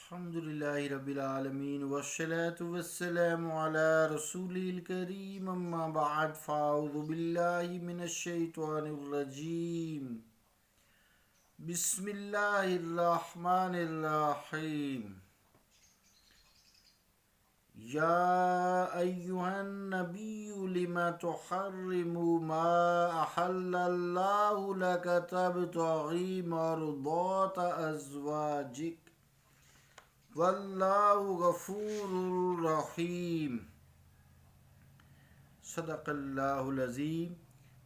الحمدللہ رب العالمین والصلاة والسلام علی رسول الکریم اما بعد فاعوذ باللہ من الشیطان الرجیم بسم اللہ الرحمن الرحیم یا ایہا النبی لم تحرم ما احل اللہ لک تبتغی مرضات ازواجک واللہ غفور رحیم۔ صدق اللہ العظیم۔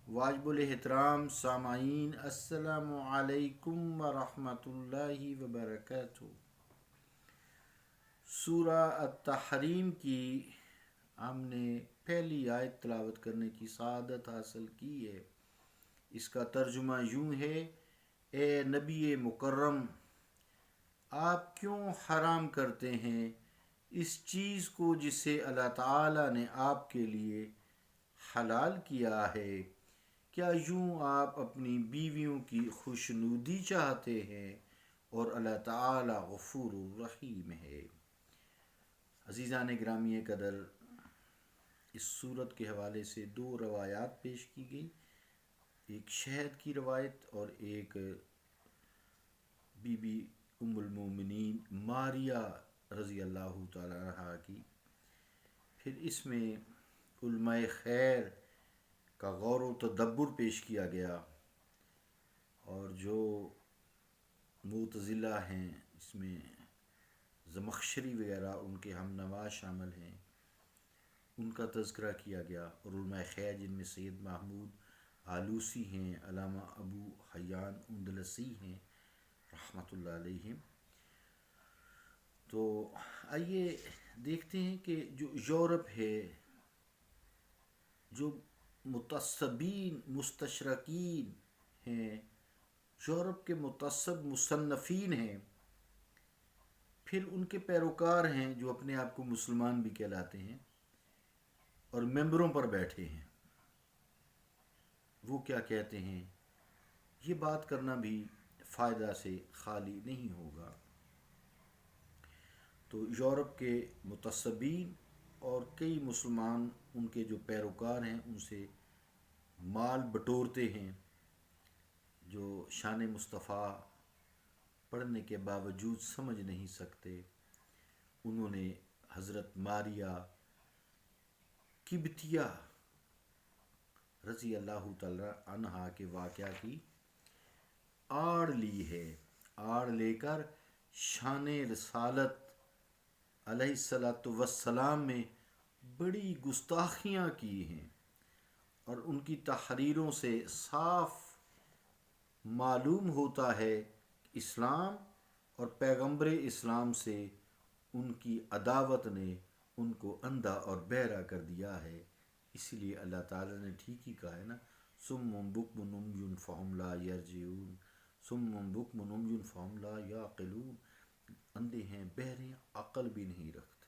واجب الاحترام سامعین، السلام علیکم ورحمۃ اللہ وبرکاتہ۔ سورہ التحریم کی ہم نے پہلی آیت تلاوت کرنے کی سعادت حاصل کی ہے۔ اس کا ترجمہ یوں ہے: اے نبی مکرم، آپ کیوں حرام کرتے ہیں اس چیز کو جسے اللہ تعالیٰ نے آپ کے لیے حلال کیا ہے؟ کیا یوں آپ اپنی بیویوں کی خوشنودی چاہتے ہیں؟ اور اللہ تعالیٰ غفور الرحیم ہے۔ عزیزان گرامی قدر، اس صورت کے حوالے سے دو روایات پیش کی گئی، ایک شہد کی روایت اور ایک بی بی ام المومنین ماریہ رضی اللہ تعالی عنہ کی۔ پھر اس میں علماء خیر کا غور و تدبر پیش کیا گیا، اور جو معتزلہ ہیں، اس میں زمخشری وغیرہ ان کے ہم نوا شامل ہیں، ان کا تذکرہ کیا گیا، اور علماء خیر جن میں سید محمود آلوسی ہیں، علامہ ابو حیان اندلسی ہیں رحمۃ اللہ علیہم۔ تو آئیے دیکھتے ہیں کہ جو یورپ ہے، جو متعصبین مستشرقین ہیں، یورپ کے متعصب مصنفین ہیں، پھر ان کے پیروکار ہیں جو اپنے آپ کو مسلمان بھی کہلاتے ہیں اور ممبروں پر بیٹھے ہیں، وہ کیا کہتے ہیں، یہ بات کرنا بھی فائدہ سے خالی نہیں ہوگا۔ تو یورپ کے متعصبین اور کئی مسلمان ان کے جو پیروکار ہیں ان سے مال بٹورتے ہیں، جو شان مصطفیٰ پڑھنے کے باوجود سمجھ نہیں سکتے۔ انہوں نے حضرت ماریہ قبطیہ رضی اللہ تعالی عنہا کے واقعہ کی آڑ لی ہے، آڑ لے کر شان رسالت علیہ السلام میں بڑی گستاخیاں کی ہیں، اور ان کی تحریروں سے صاف معلوم ہوتا ہے کہ اسلام اور پیغمبر اسلام سے ان کی عداوت نے ان کو اندھا اور بہرا کر دیا ہے۔ اسی لیے اللہ تعالیٰ نے ٹھیک ہی کہا ہے نا، صم بکم عمی فہم لا یرجعون، صم بکم عمی فہم لا یعقلون، اندھے ہیں، بہرے ہیں، عقل بھی نہیں رکھتے۔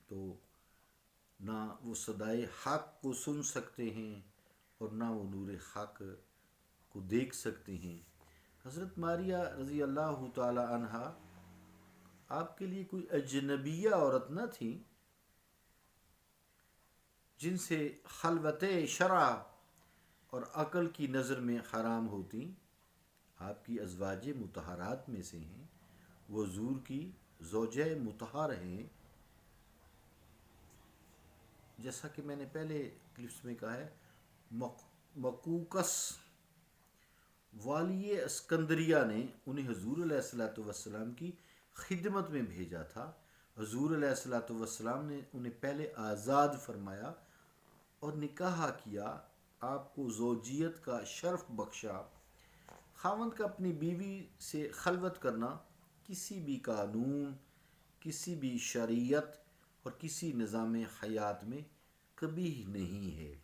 تو نہ وہ صدائے حق کو سن سکتے ہیں اور نہ وہ نور حق کو دیکھ سکتے ہیں۔ حضرت ماریہ رضی اللہ تعالی عنہا آپ کے لیے کوئی اجنبیہ عورت نہ تھی جن سے خلوت شرع اور عقل کی نظر میں حرام ہوتی۔ آپ کی ازواج مطہرات میں سے ہیں، وہ حضور کی زوجہ مطہر ہیں، جیسا کہ میں نے پہلے کلپس میں کہا ہے۔ مقوقس والی اسکندریہ نے انہیں حضور علیہ السلام کی خدمت میں بھیجا تھا۔ حضور علیہ السلام نے انہیں پہلے آزاد فرمایا اور نکاح کیا، آپ کو زوجیت کا شرف بخشا۔ خاوند کا اپنی بیوی سے خلوت کرنا کسی بھی قانون، کسی بھی شریعت اور کسی نظام حیات میں کبھی نہیں ہے۔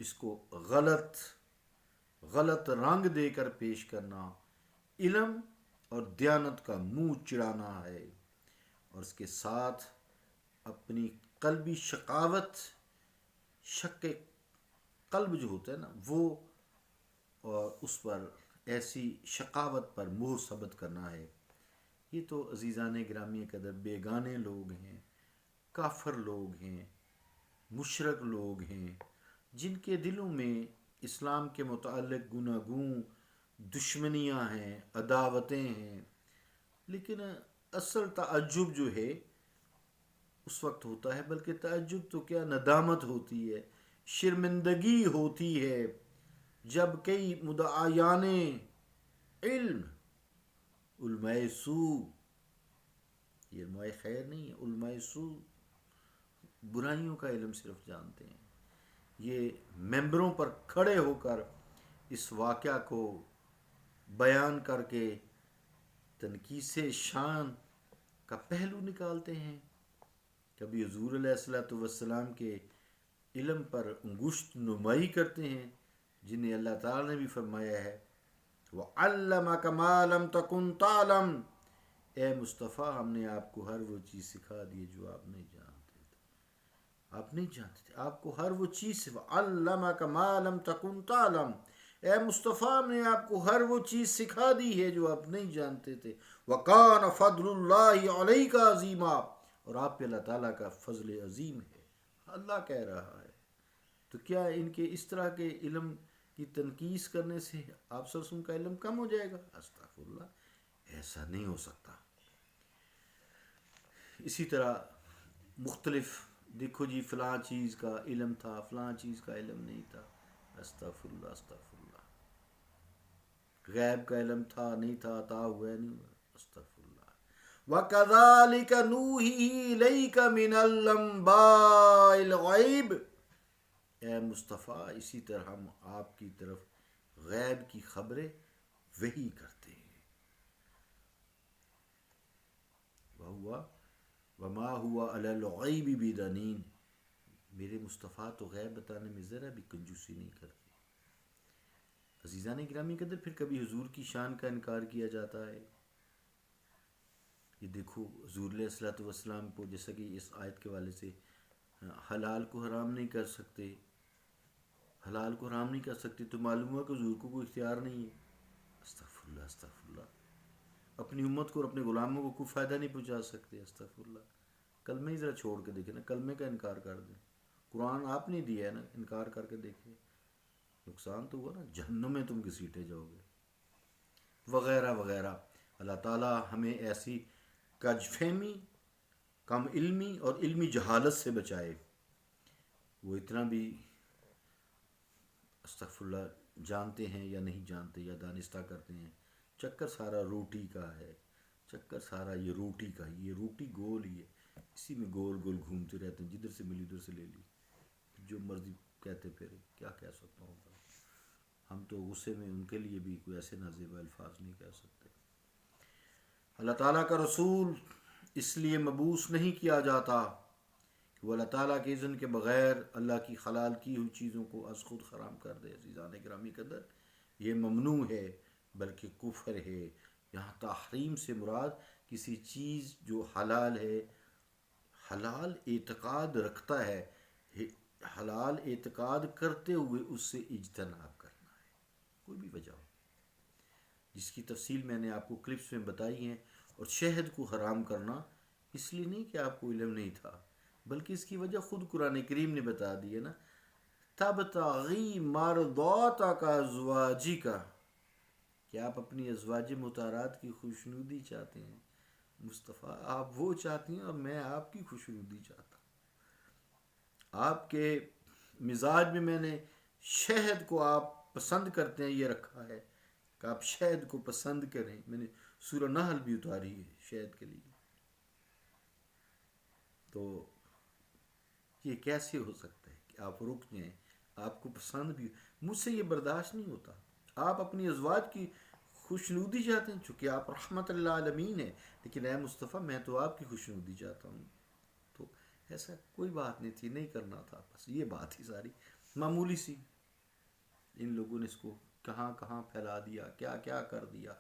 اس کو غلط رنگ دے کر پیش کرنا علم اور دیانت کا منہ چڑھانا ہے، اور اس کے ساتھ اپنی قلبی شقاوت، شک قلب جو ہوتا ہے نا، وہ اور اس پر ایسی شقاوت پر مہر ثبت کرنا ہے یہ تو عزیزان گرامی قدر بیگانے لوگ ہیں، کافر لوگ ہیں، مشرک لوگ ہیں، جن کے دلوں میں اسلام کے متعلق گناگوں دشمنیاں ہیں، عداوتیں ہیں. لیکن اصل تعجب جو ہے اس وقت ہوتا ہے، بلکہ تعجب تو کیا، ندامت ہوتی ہے، شرمندگی ہوتی ہے، جب کئی مدعیان علم، علماء سو، یہ علماء خیر نہیں ہے، علماء سو برائیوں کا علم صرف جانتے ہیں، یہ ممبروں پر کھڑے ہو کر اس واقعہ کو بیان کر کے تنقیص شان کا پہلو نکالتے ہیں. کبھی حضور علیہ الصلوۃ والسلام کے علم پر انگشت نمائی کرتے ہیں، جنہیں اللہ تعالیٰ نے بھی فرمایا ہے وَعَلَّمَكَ مَا لَمْ تَكُنْ تَعْلَمْ، اے مصطفیٰ ہم نے آپ کو ہر وہ چیز سکھا دی جو آپ نہیں جانتے تھے. آپ نہیں جانتے تھے، آپ کو ہر وہ چیز وَعَلَّمَكَ مَا لَمْ تَكُنْ تَعْلَمْ، اے مصطفیٰ ہم نے آپ کو ہر وہ چیز سکھا دی ہے جو آپ نہیں جانتے تھے. وَكَانَ فَضْلُ اللَّهِ عَلَيْكَ عَظِيمًا، اور آپ پہ اللہ تعالیٰ کا فضل عظیم ہے. اللہ کہہ رہا ہے. تو کیا ان کے اس طرح کے علم کی تنقیص کرنے سے آپ صلی اللہ علیہ وسلم کا علم کم ہو جائے گا؟ استغفر اللہ، ایسا نہیں ہو سکتا. اسی طرح مختلف دیکھو جی، فلاں چیز کا علم تھا، فلاں چیز کا علم نہیں تھا. استغفر اللہ، استغفر اللہ. غیب کا علم تھا نہیں تھا، عطا ہوا نہیں ہوا. استغفر اللہ. وَكَذَلِكَ نُوحِيهِ إِلَيْكَ مِنَ الْأَنْبَاءِ الْغَيْبِ، اے مصطفیٰ اسی طرح ہم آپ کی طرف غیب کی خبریں وحی کرتے ہیں. وَمَا هُوَ عَلَى الْغَيْبِ بِضَنِينٍ، میرے مصطفیٰ تو غیب بتانے میں ذرا بھی کنجوسی نہیں کرتے. عزیزان گرامی قدر، پھر کبھی حضور کی شان کا انکار کیا جاتا ہے. یہ دیکھو حضور علیہ الصلوۃ والسلام کو، جیسا کہ اس آیت کے والے سے حلال کو حرام نہیں کر سکتے، حلال کو حرام نہیں کر سکتے، تو معلوم ہوا کہ حضور کو کوئی اختیار نہیں ہے. استغفر اللہ، استغفر اللہ. اپنی امت کو اور اپنے غلاموں کو کوئی فائدہ نہیں پہنچا سکتے. استغفر اللہ. کلمہ ہی ذرا چھوڑ کے دیکھیں نا، کلمے کا انکار کر دیں. قرآن آپ نے دیا ہے نا، انکار کر کے دیکھیں، نقصان تو ہوا نا، جہنم میں تم گھسیٹے جاؤ گے، وغیرہ وغیرہ. اللہ تعالیٰ ہمیں ایسی کج فہمی، کم علمی اور علمی جہالت سے بچائے. وہ اتنا بھی استغفر اللہ جانتے ہیں یا نہیں جانتے یا دانستہ کرتے ہیں. چکر سارا روٹی کا ہے، چکر سارا یہ روٹی کا ہے. یہ روٹی گول ہی ہے، اسی میں گول گول گھومتے رہتے ہیں، جدھر سے ملی ادھر سے لے لی، جو مرضی کہتے پھر. کیا کہہ سکتا ہوں، ہم تو غصے میں ان کے لیے بھی کوئی ایسے نازیبا الفاظ نہیں کہہ سکتے. اللہ تعالیٰ کا رسول اس لیے مبعوث نہیں کیا جاتا کہ وہ اللہ تعالیٰ کے اذن کے بغیر اللہ کی حلال کی ہوئی چیزوں کو از خود حرام کر دے. عزیزان گرامی قدر، یہ ممنوع ہے، بلکہ کفر ہے. یہاں تحریم سے مراد کسی چیز جو حلال ہے، حلال اعتقاد رکھتا ہے، حلال اعتقاد کرتے ہوئے اس سے اجتناب کرنا ہے، کوئی بھی وجہ ہو، جس کی تفصیل میں نے آپ کو کلپس میں بتائی ہیں. اور شہد کو حرام کرنا اس لیے نہیں کہ آپ کو علم نہیں تھا، بلکہ اس کی وجہ خود قرآن کریم نے بتا دی ہے نا، تبتغی مرضاتک ازواجک، کہ آپ اپنی ازواج مطہرات کی خوشنودی چاہتے ہیں. مصطفیٰ آپ وہ چاہتی ہیں اور میں آپ کی خوشنودی چاہتا ہوں. آپ کے مزاج میں نے شہد کو آپ پسند کرتے ہیں یہ رکھا ہے کہ آپ شہد کو پسند کریں. میں نے سورہ نحل بھی اتاری ہے شہد کے لیے. تو یہ کیسے ہو سکتا ہے کہ آپ رک جائیں، آپ کو پسند بھی؟ مجھ سے یہ برداشت نہیں ہوتا. آپ اپنی ازواج کی خوشنودی چاہتے ہیں چونکہ آپ رحمت اللہ عالمین ہیں، لیکن اے مصطفیٰ میں تو آپ کی خوشنودی چاہتا ہوں. تو ایسا کوئی بات نہیں تھی، نہیں کرنا تھا، بس یہ بات ہی ساری معمولی سی. ان لوگوں نے اس کو کہاں کہاں پھیلا دیا، کیا کیا کر دیا.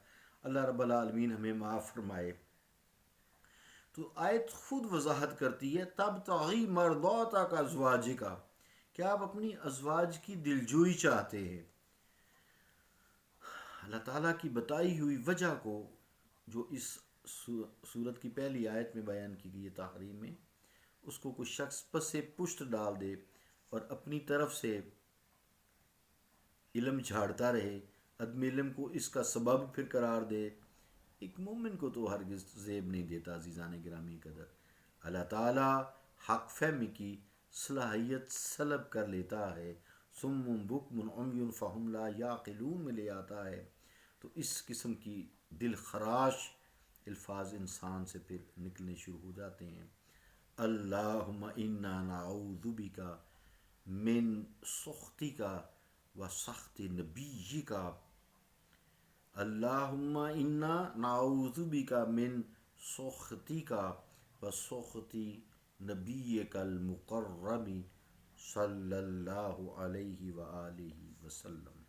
اللہ رب العالمین ہمیں معاف فرمائے. تو آیت خود وضاحت کرتی ہے تبتغی مرضاتک ازواجک، کہ آپ اپنی ازواج کی دلجوئی چاہتے ہیں. اللہ تعالیٰ کی بتائی ہوئی وجہ کو جو اس سورت کی پہلی آیت میں بیان کی گئی تحریم ہے، اس کو کوئی شخص پس پشت ڈال دے اور اپنی طرف سے علم جھاڑتا رہے، عدم علم کو اس کا سبب پھر قرار دے، ایک مومن کو تو ہرگز زیب نہیں دیتا۔ عزیزان گرامی قدر، اللہ تعالیٰ حق فہمی کی صلاحیت سلب کر لیتا ہے۔ سم بکم عمی فہم لا یعقلون میں لے آتا ہے، تو اس قسم کی دل خراش الفاظ انسان سے پھر نکلنے شروع ہو جاتے ہیں۔ اللہم انا نعوذ بک من سخطک و سخط نبیک، اللہم انا نعوذ بک من سخطک و سخط نبیک المقرب صلی اللہ علیہ وآلہ وسلم۔